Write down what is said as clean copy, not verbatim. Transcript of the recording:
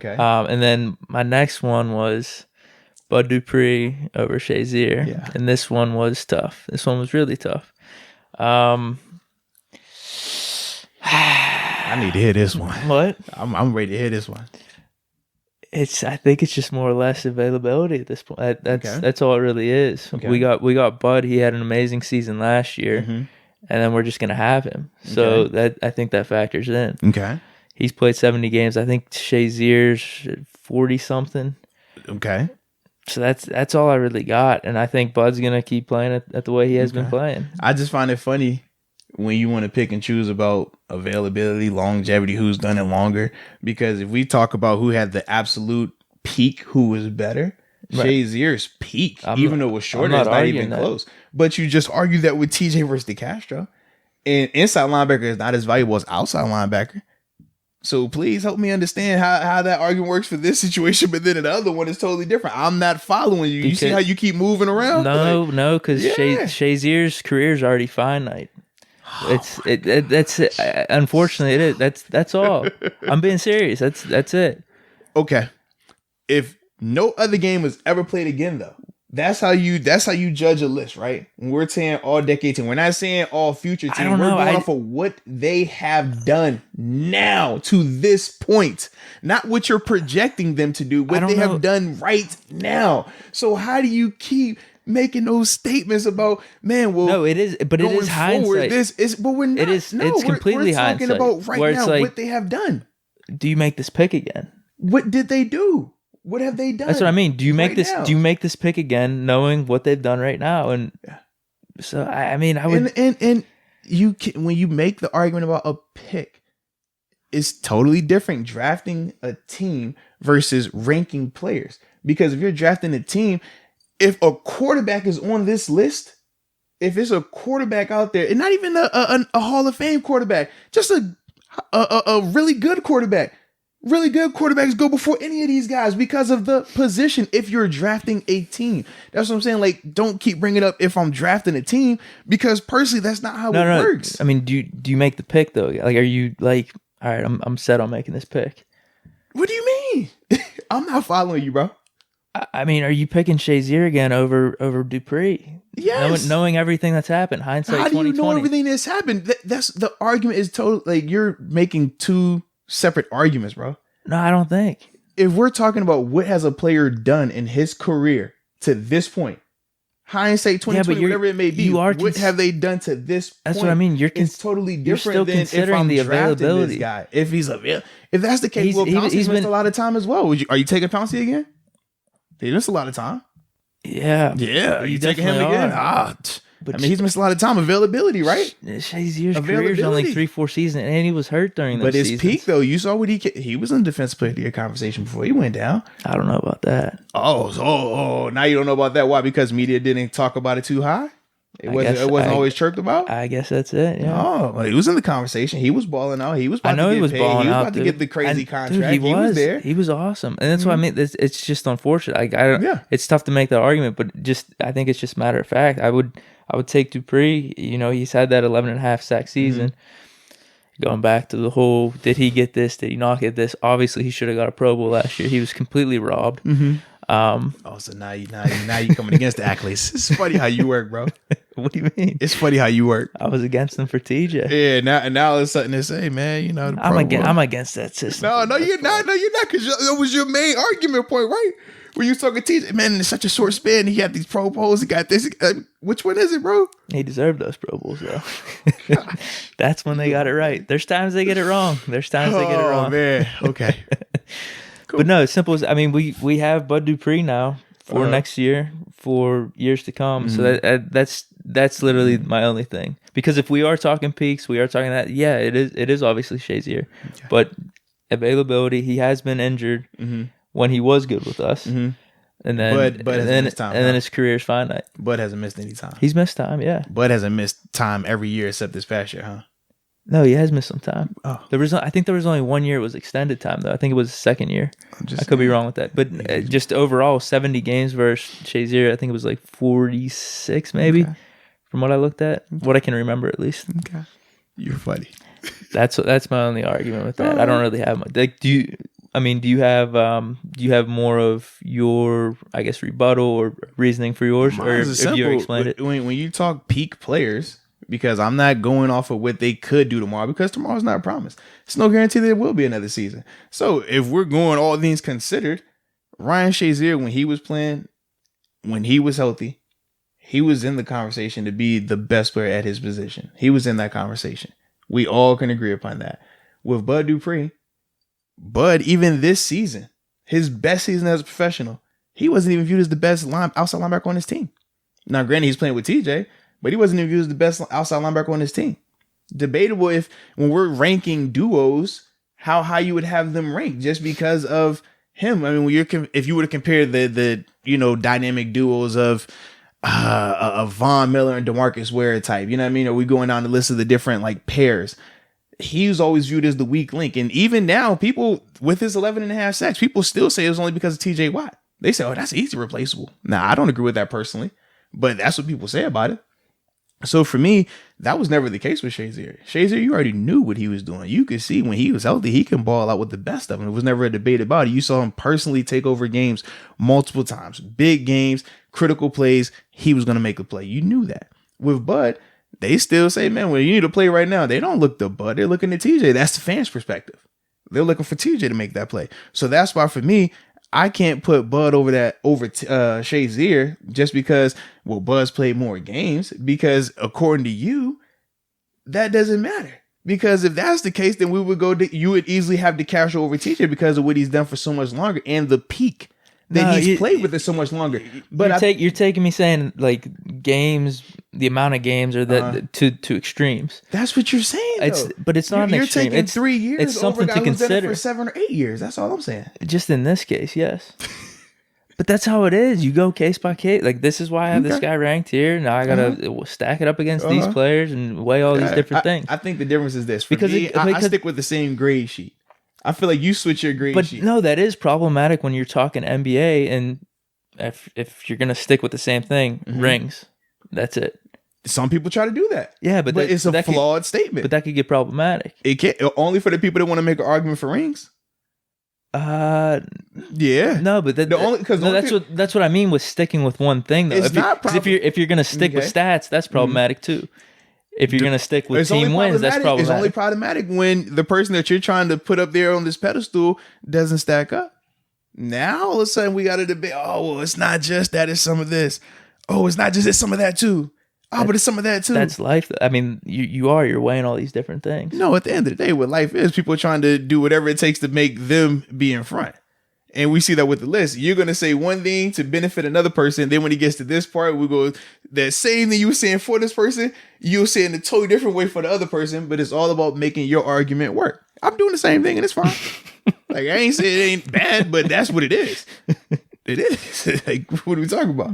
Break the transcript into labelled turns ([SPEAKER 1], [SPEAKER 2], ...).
[SPEAKER 1] Okay.
[SPEAKER 2] And then my next one was Bud Dupree over Shazier.
[SPEAKER 1] Yeah.
[SPEAKER 2] And this one was tough. This one was really tough. I
[SPEAKER 1] need to hear this one.
[SPEAKER 2] What?
[SPEAKER 1] I'm ready to hear this one.
[SPEAKER 2] I think it's just more or less availability at this point. That's all it really is.
[SPEAKER 1] Okay.
[SPEAKER 2] We got Bud. He had an amazing season last year, and then we're just gonna have him. So I think that factors in.
[SPEAKER 1] Okay.
[SPEAKER 2] He's played 70 games. I think Shazier's 40 something.
[SPEAKER 1] Okay.
[SPEAKER 2] So that's all I really got, and I think Bud's gonna keep playing at the way he has been playing.
[SPEAKER 1] I just find it funny when you want to pick and choose about availability, longevity, who's done it longer. Because if we talk about who had the absolute peak, who was better, Shazier's peak, even though it was shorter, it's not even close. But you just argue that with TJ versus DeCastro. And inside linebacker is not as valuable as outside linebacker. So please help me understand how that argument works for this situation, but then the other one is totally different. I'm not following you. You see how you keep moving around?
[SPEAKER 2] No, because Shazier's career is already finite. That's unfortunately it is. That's all. I'm being serious. That's it.
[SPEAKER 1] Okay. If no other game was ever played again, though, that's how you judge a list, right? When we're saying all decade team, we're not saying all future team. We're going off of what they have done now to this point, not what you're projecting them to do. What they have done right now. So how do you keep making those statements about, man? Well,
[SPEAKER 2] no, it is, but it is hindsight.
[SPEAKER 1] But we're not.
[SPEAKER 2] It's completely
[SPEAKER 1] we're talking
[SPEAKER 2] hindsight.
[SPEAKER 1] about right now what they have done.
[SPEAKER 2] Do you make this pick again?
[SPEAKER 1] What did they do? What have they done?
[SPEAKER 2] That's what I mean. Do you make this? Now? Do you make this pick again, knowing what they've done right now? And so I mean, I would.
[SPEAKER 1] And you can, when you make the argument about a pick, it's totally different drafting a team versus ranking players. Because if you're drafting a team, if a quarterback is on this list, if it's a quarterback out there, and not even a Hall of Fame quarterback, just a really good quarterback. Really good quarterbacks go before any of these guys because of the position. If you're drafting a team, that's what I'm saying. Like, don't keep bringing up if I'm drafting a team, because personally, that's not how it works.
[SPEAKER 2] I mean, do you make the pick though? Like, are you like, all right, I'm set on making this pick?
[SPEAKER 1] What do you mean? I'm not following you, bro.
[SPEAKER 2] I mean, are you picking Shazier again over Dupree?
[SPEAKER 1] Yes.
[SPEAKER 2] Knowing everything that's happened, hindsight 2020.
[SPEAKER 1] How do you know everything that's happened? That's the argument is total. Like, you're making two separate arguments, bro.
[SPEAKER 2] No, I don't think.
[SPEAKER 1] If we're talking about what has a player done in his career to this point, hindsight 2020, whatever it may be, what have they done to this point?
[SPEAKER 2] That's what I mean.
[SPEAKER 1] It's totally different than if I'm the availability. This guy. If he's available, if that's the case, Pouncey's missed a lot of time as well. Are you taking Pouncey again? He missed a lot of time.
[SPEAKER 2] Yeah.
[SPEAKER 1] Are you taking him again? But I mean, he's missed a lot of time. Availability, right?
[SPEAKER 2] Shazier's career is only 3-4 seasons, and he was hurt during those seasons.
[SPEAKER 1] But his peak, though, you saw what he was in the Defensive Player of the Year conversation before he went down.
[SPEAKER 2] I don't know about that.
[SPEAKER 1] Oh, now you don't know about that. Why? Because media didn't talk about it too high? It wasn't always chirped about?
[SPEAKER 2] I guess that's it, yeah.
[SPEAKER 1] Oh, well, he was in the conversation. He was balling out. He was about to get paid. He was about to get the crazy contract. Dude, he was there.
[SPEAKER 2] He was awesome. And that's what I mean. It's just unfortunate. It's tough to make that argument, but I think it's just matter of fact. I would take Dupree. You know, he's had that 11.5 sack season. Going back to the whole, did he get this? Did he not get this? Obviously, he should have got a Pro Bowl last year. He was completely robbed.
[SPEAKER 1] So now you coming against the accolades. It's funny how you work, bro.
[SPEAKER 2] What do you mean?
[SPEAKER 1] It's funny how you work.
[SPEAKER 2] I was against them for TJ.
[SPEAKER 1] Yeah, now it's something to say, man. You know,
[SPEAKER 2] I'm against that system.
[SPEAKER 1] No, you're not. No, you're not, because that was your main argument point, right? When you was talking TJ, man, in such a short span, he had these Pro Bowls. He got this. Which one is it, bro?
[SPEAKER 2] He deserved those Pro Bowls, though. That's when they got it right. There's times they get it wrong. They get it wrong.
[SPEAKER 1] Oh, man. Okay.
[SPEAKER 2] Cool. But no, as simple as, I mean, we have Bud Dupree now for next year, for years to come. So that's literally my only thing. Because if we are talking peaks, we are talking that, yeah, it is obviously Shazier. Okay. But availability, he has been injured when he was good with us. And then then his career is finite.
[SPEAKER 1] Bud hasn't missed any time.
[SPEAKER 2] He's missed time, yeah. Bud
[SPEAKER 1] hasn't missed time every year except this past year, huh?
[SPEAKER 2] No, he has missed some time.
[SPEAKER 1] Oh.
[SPEAKER 2] I think there was only 1 year it was extended time, though. I think it was the second year. I could be wrong with that. But just overall, 70 games versus Shazier, I think it was like 46 maybe, from what I looked at. What I can remember, at least.
[SPEAKER 1] Okay. You're funny.
[SPEAKER 2] That's my only argument with that. I don't really have much. Like, I mean, do you have more of your, I guess, rebuttal or reasoning for yours, or
[SPEAKER 1] Mine's
[SPEAKER 2] if you
[SPEAKER 1] simple.
[SPEAKER 2] explained it?
[SPEAKER 1] When you talk peak players, because I'm not going off of what they could do tomorrow, because tomorrow's not promised. It's no guarantee there will be another season. So if we're going all things considered, Ryan Shazier, when he was playing, when he was healthy, he was in the conversation to be the best player at his position. He was in that conversation. We all can agree upon that. With Bud Dupree, Bud, even this season, his best season as a professional, he wasn't even viewed as the best outside linebacker on his team. Now, granted, he's playing with TJ, but he wasn't even viewed as the best outside linebacker on his team. Debatable if, when we're ranking duos, how high you would have them ranked just because of him. I mean, if you were to compare the dynamic duos of Von Miller and DeMarcus Ware type, you know what I mean? Are we going down the list of the different like pairs? He was always viewed as the weak link. And even now, people with his 11.5 sacks, people still say it was only because of TJ Watt. They say, oh, that's easy replaceable. Now, I don't agree with that personally, but that's what people say about it. So for me, that was never the case with Shazier. Shazier, you already knew what he was doing. You could see when he was healthy, he can ball out with the best of them. It was never a debate about it. You saw him personally take over games multiple times. Big games, critical plays, he was going to make a play. You knew that. With Bud, they still say, man, well, you need to play right now. They don't look to Bud. They're looking at TJ. That's the fans' perspective. They're looking for TJ to make that play. So that's why for me, I can't put Bud over Shazier just because, well, Bud's played more games, because according to you, that doesn't matter. Because if that's the case, then you would easily have DeCastro over TJ because of what he's done for so much longer and the peak that he's played with it so much longer. But
[SPEAKER 2] you're taking me saying like games, the amount of games are to extremes.
[SPEAKER 1] That's what you're saying.
[SPEAKER 2] But it's not an extreme.
[SPEAKER 1] Taking 3 years.
[SPEAKER 2] It's something to consider
[SPEAKER 1] for 7 or 8 years. That's all I'm saying.
[SPEAKER 2] Just in this case, yes. But that's how it is. You go case by case. Like, this is why I have this guy ranked here. Now I gotta stack it up against these players and weigh all these different things.
[SPEAKER 1] I think the difference is this. I stick with the same grade sheet. I feel like you switch your grade sheet.
[SPEAKER 2] But no, that is problematic when you're talking NBA, and if you're gonna stick with the same thing, rings. That's it.
[SPEAKER 1] Some people try to do that.
[SPEAKER 2] Yeah, but
[SPEAKER 1] it's a flawed statement.
[SPEAKER 2] But that could get problematic.
[SPEAKER 1] It can't, only for the people that want to make an argument for rings. Yeah.
[SPEAKER 2] No, but that's what I mean with sticking with one thing though. If you're gonna stick with stats, that's problematic too. If you're gonna stick with team wins, that's problematic.
[SPEAKER 1] It's only problematic when the person that you're trying to put up there on this pedestal doesn't stack up. Now all of a sudden we got a debate. Oh, well, it's not just that; it's some of this. Oh, it's not just it's some of that too. Oh, but it's some of that too.
[SPEAKER 2] That's life. I mean, you're weighing all these different things.
[SPEAKER 1] No, at the end of the day, what life is, people are trying to do whatever it takes to make them be in front. And we see that with the list. You're going to say one thing to benefit another person. Then when he gets to this part, we go, that same thing you were saying for this person, you'll say in a totally different way for the other person. But it's all about making your argument work. I'm doing the same thing and it's fine. Like, I ain't saying it ain't bad, but that's what it is. It is. Like, what are we talking about?